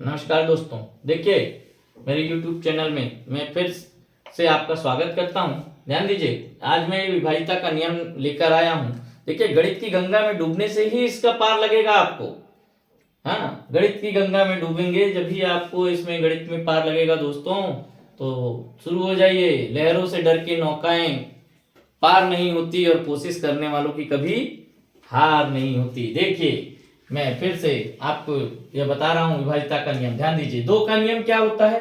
नमस्कार दोस्तों, देखिए मेरे YouTube चैनल में मैं फिर से आपका स्वागत करता हूं। ध्यान दीजिए, आज मैं विभाज्यता का नियम लेकर आया हूं। देखिए, गणित की गंगा में डूबने से ही इसका पार लगेगा आपको। हाँ, गणित की गंगा में डूबेंगे जब भी आपको इसमें गणित में पार लगेगा दोस्तों। तो शुरू हो जाइए। लहरों से डर के नौकाएं पार नहीं होती और कोशिश करने वालों की कभी हार नहीं होती। देखिए, मैं फिर से आपको यह बता रहा हूं विभाज्यता का नियम। ध्यान दीजिए, दो का नियम क्या होता है?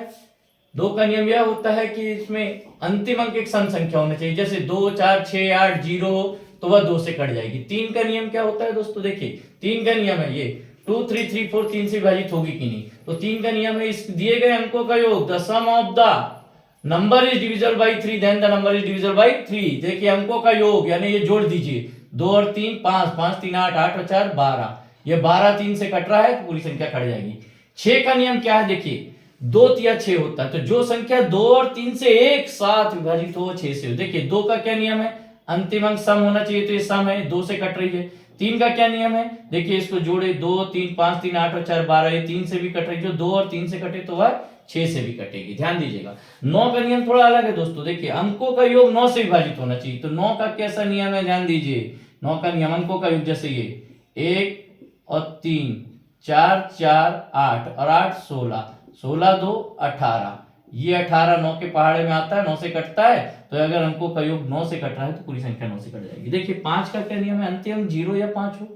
दो का नियम यह होता है कि इसमें अंतिम अंक एक सम संख्या होना चाहिए। जैसे 2, 4, 6, 8, 0 तो वह 2 से कट जाएगी। तीन का नियम क्या होता है दोस्तों? देखिए, तीन का नियम है ये 2, 3, 3, 4 3 से विभाजित होगी कि नहीं। तो तीन का नियम है इस दिए गए अंकों का योग, the sum of the number is divisible by 3 then the number is divisible by 3। देखिए, अंकों का योग यानी ये जोड़ दीजिए, 2 और 3 5, 5 3 8, 8 और 4 12। ये 12 3 से कट रहा है तो पूरी संख्या कट जाएगी। 6 का नियम क्या है? देखिए, 2 तिया 6 होता है, तो जो संख्या 2 और 3 से एक साथ विभाजित हो 6 से हो। देखिए, 2 का क्या नियम है? अंतिम अंक सम होना चाहिए, तो ये सम है, 2 से कट रही है। 3 का क्या नियम है? देखिए, इसको जोड़े, 2 3 5 3 8 और 4 12, ये 3 से भी कट रही है। जो 2 और 3 से कटे तो वह 6 से भी कटेगी। ध्यान दीजिएगा। 9 का नियम थोड़ा अलग है दोस्तों। देखिए, अंकों का योग 9 से विभाजित होना चाहिए, तो 9 का कैसा नियम है? ध्यान दीजिए, 9 का नियम अंकों का योग जैसे ये 1 और 3, 4 4 8 और 8 16, 16 2 18। ये 18 9 के पहाड़े में आता है, 9 से कटता है, तो अगर अंकों का योग 9 से कट रहा है तो पूरी संख्या 9 से कट जाएगी। देखिए, 5 का क्या नियम है? अंतिम 0 या 5 हो,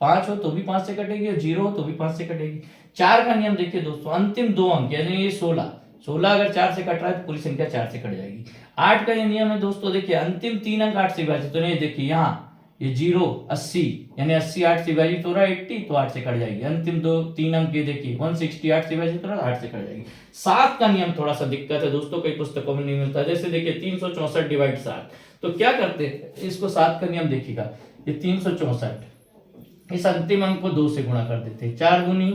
5 हो तो भी 5 से कटेगी और 0 हो तो भी 5 से कटेगी। 4 का नियम देखिए दोस्तों, अंतिम 2 अंक यानी ये 16, 16 अगर 4 से कट रहा है तो पूरी संख्या 4 से कट जाएगी। 8 का ये नियम है दोस्तों, देखिए अंतिम 3 अंक 8 से विभाजित, तो नहीं देखिए यहाँ ये 0 80 यानी 80 8 से विभाजित हो रहा है 80, तो 8 से कट जाएगी। अंतिम 2 3 अंक ये देखिए 160 8 से विभाजित हो रहा है, 8 से कट जाएगी। 7 का नियम थोड़ा सा दिक्कत है दोस्तों, कई पुस्तकों में नहीं मिलता। जैसे देखिए 364 डिवाइड 7, तो क्या करते हैं इसको? 7 का नियम देखिएगा, ये 364 इस अंतिम अंक को 2 से गुणा कर देते हैं, 4 दूनी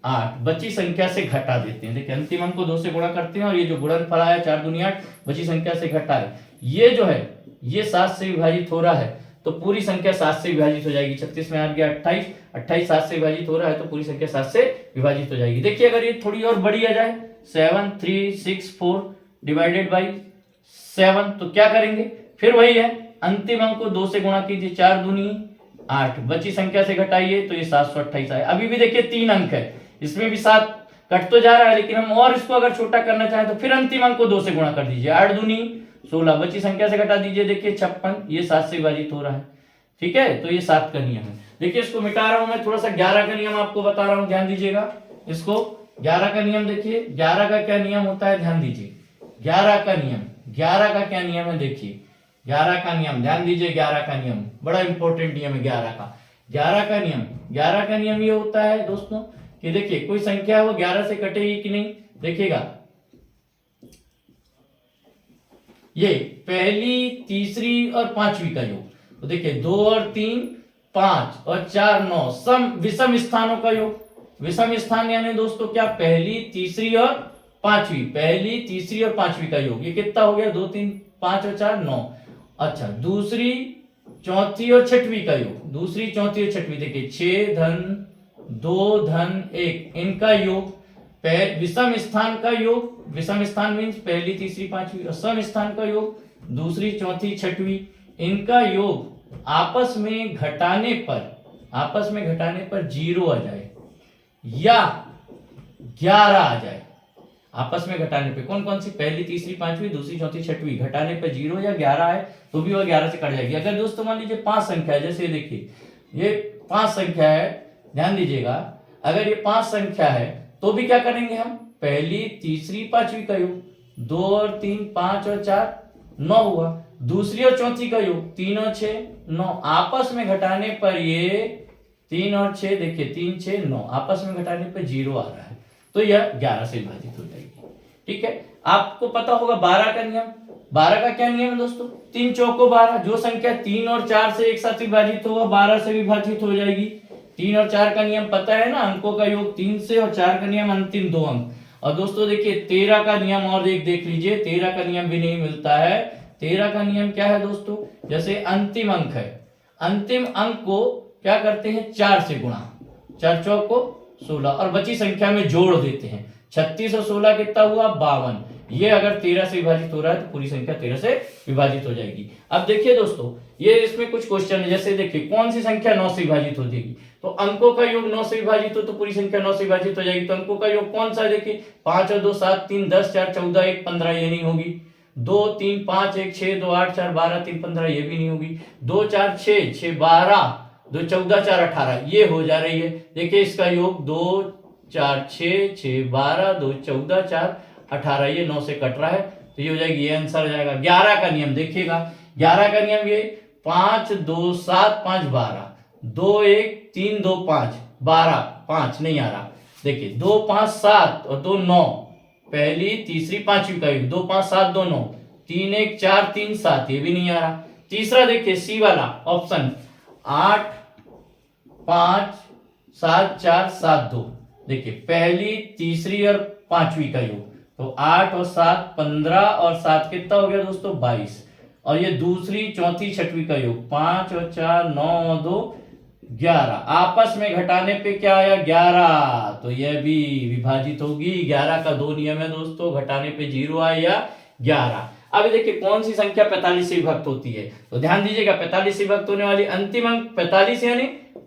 8, बची संख्या से घटा देते हैं। देखिए, अंतिम अंक को 2 से गुणा करते हैं और ये जो गुणनफल आया 4 दूनी 8, बची संख्या से घटाए, ये जो है ये 7 से विभाजित हो रहा है तो पूरी संख्या 7 से विभाजित हो जाएगी। 36 में आ गया 28, 28 7 से विभाजित हो रहा है तो पूरी संख्या 7 से विभाजित हो जाएगी। देखिए, अगर ये थोड़ी और बड़ी आ जाए 7 3 6 4 डिवाइडेड बाई 7, तो क्या करेंगे? फिर वही है, अंतिम अंक को 2 से गुणा कीजिए, 4 दूनी 8, बची संख्या से घटाइए तो ये 728 आए। अभी भी देखिए 3 अंक है, इसमें भी 7 कट तो जा रहा है, लेकिन हम और इसको अगर छोटा करना चाहें तो फिर अंतिम अंक को 2 से गुणा कर दीजिए, 8 दूनी 16, बची संख्या से घटा दीजिए, देखिए 56, ये 7 से विभाजित हो रहा है। ठीक है, तो ये 7 का नियम है। देखिए, इसको मिटा रहा हूं मैं, थोड़ा सा 11 का नियम आपको बता रहा हूं, ध्यान दीजिएगा। इसको 11 का नियम देखिए, 11 का क्या नियम होता है? ध्यान दीजिए, 11 का नियम, 11 का क्या नियम है? देखिए 11 का नियम, ध्यान दीजिए, 11 का नियम बड़ा इंपॉर्टेंट नियम है 11 का। 11 का नियम, 11 का नियम ये होता है दोस्तों कि देखिए कोई संख्या है वो 11 से कटेगी कि नहीं। देखिएगा, ये पहली, तीसरी और पांचवी का योग, तो देखिए 2 और 3 5 और 4 9, सम विषम स्थानों का योग। विषम स्थान यानी दोस्तों क्या? पहली, तीसरी और पांचवी, पहली, तीसरी और पांचवी का योग। ये कितना हो गया? 2 3 5 और 4 9। अच्छा, दूसरी, चौथी और छठवीं का योग, दूसरी, चौथी और छठवीं, देखिए 6 धन 2 धन 1, इनका योग। विषम स्थान का योग, विषम स्थान मीन्स पहली, तीसरी, पांचवी, और सम स्थान का योग दूसरी, चौथी, छठवीं, इनका योग आपस में घटाने पर 0 आ जाए या 11 आ जाए। आपस में घटाने पे कौन कौन सी? पहली, तीसरी, पांचवी, दूसरी, चौथी, छठवीं, घटाने पे 0 या 11 है तो भी वह 11 से कट जाएगी। अगर दोस्तों मान लीजिए 5 संख्या है, जैसे देखिए ये 5 संख्या है, ध्यान दीजिएगा, अगर ये 5 संख्या है तो भी क्या करेंगे हम? पहली, तीसरी, पांचवी का योग, 2 और 3 5 और 4 9 हुआ। दूसरी और चौथी का योग 3 और 6 9, आपस में घटाने पर ये 3 और 6, देखिए 3 6 9, आपस में घटाने पर 0 आ रहा है, तो यह 11 से विभाजित हो जाएगी। ठीक है, आपको पता होगा 12 का नियम। 12 का क्या नियम है दोस्तों? 3 चौको 12, जो संख्या 3 और 4 से एक साथ विभाजित होगा 12 से विभाजित हो जाएगी। 3 और 4 का नियम पता है ना, अंकों का योग 3 से, और 4 का नियम अंतिम 2 अंक। और दोस्तों देखिए 13 का नियम और एक देख लीजिए, 13 का नियम भी नहीं मिलता है। 13 का नियम क्या है दोस्तों? जैसे अंतिम अंक है, अंतिम अंक को क्या करते हैं? 4 से गुणा, 4 चौको 16 और बची संख्या में जोड़ देते हैं। 36 और 16 कितना हुआ 52। ये अगर 13 से विभाजित हो रहा है तो पूरी संख्या 13 से विभाजित हो जाएगी। अब देखिए दोस्तों, ये इसमें कुछ क्वेश्चन है, जैसे देखिए कौन सी संख्या 9 से विभाजित हो जाएगी, तो अंकों का योग 9 से विभाजित हो तो पूरी संख्या 9 से विभाजित हो जाएगी। तो अंकों का योग कौन सा है, देखिए 5 और 2 7, 3 10, 4 14, 1 15, ये नहीं होगी। 2 3 5 1 6, 2 8 4 12, 3 15, ये भी नहीं होगी। 2 4 6, 6 12, 2 14 4 18, ये हो जा रही है। देखिए इसका योग 2 4 6, 6 12, 2 14 4 18, ये 9 से कट रहा है तो ये हो जाएगी, ये आंसर हो जाएगा। 11 का नियम देखिएगा, 11 का नियम ये 5 2 7 5 12, 2 1 3 2 5 12, 5 नहीं आ रहा। देखिए 2 5 7 और 2 9, पहली तीसरी पांचवी का योग 2 5 7 2 9, 3 1 4 3 7, ये भी नहीं आ रहा। तीसरा देखिए सी वाला ऑप्शन 8 5 7 4 7 2, देखिए पहली तीसरी और पांचवी का योग, तो 8 और 7 15 और 7 कितना हो गया दोस्तों 22, और ये दूसरी चौथी छठवीं का योग 5 और 4 9 और 2 11, आपस में घटाने पे क्या आया 11, तो यह भी विभाजित होगी। 11 का दो नियम है दोस्तों, घटाने पे 0 आए या 11। अब देखिए कौन सी संख्या 45 से विभक्त होती है, तो ध्यान दीजिएगा 45 से विभक्त होने वाली अंतिम अंक 45 यानी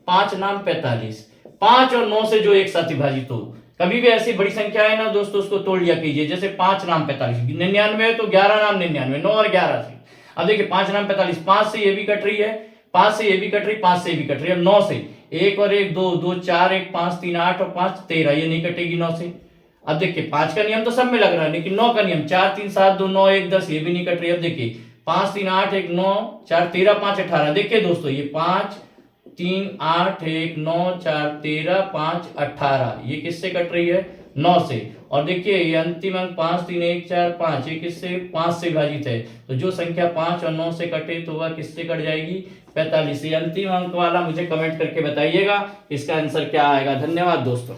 5 नाम 45, 5 और 9 से जो एक साथ विभाजित हो। कभी भी ऐसी बड़ी संख्या है ना दोस्तों, उसको तोड़ लिया कीजिए, जैसे 5 नाम 45, 99 है तो 11 नाम 99, 9 और 11 से। अब देखिए 5 नाम 45, 5 से ये भी कट रही है, 5 से ये भी कट रही, 5 से ये भी कट रही है। अब 9 से 1 और 1 2, 2 4 1 5 3 8 और 5 13, ये नहीं कटेगी 9 से। अब देखिए 5 का नियम तो सब में लग रहा है, लेकिन 9 का नियम 4 3 7 2 9 1 10, ये भी नहीं कट रही। अब देखिए 5 3 8 1 9 4 13 5 18, देखिए दोस्तों ये 5 3 8 1 9 4 13 5 18, ये किससे कट रही है 9 से। और देखिए ये अंतिम अंक 5 3 1 4 5, ये किससे 5 से विभाजित है, तो जो संख्या 5 और 9 से कटे तो वह किससे कट जाएगी 45। ये अंतिम अंक वाला मुझे कमेंट करके बताइएगा इसका आंसर क्या आएगा। धन्यवाद दोस्तों।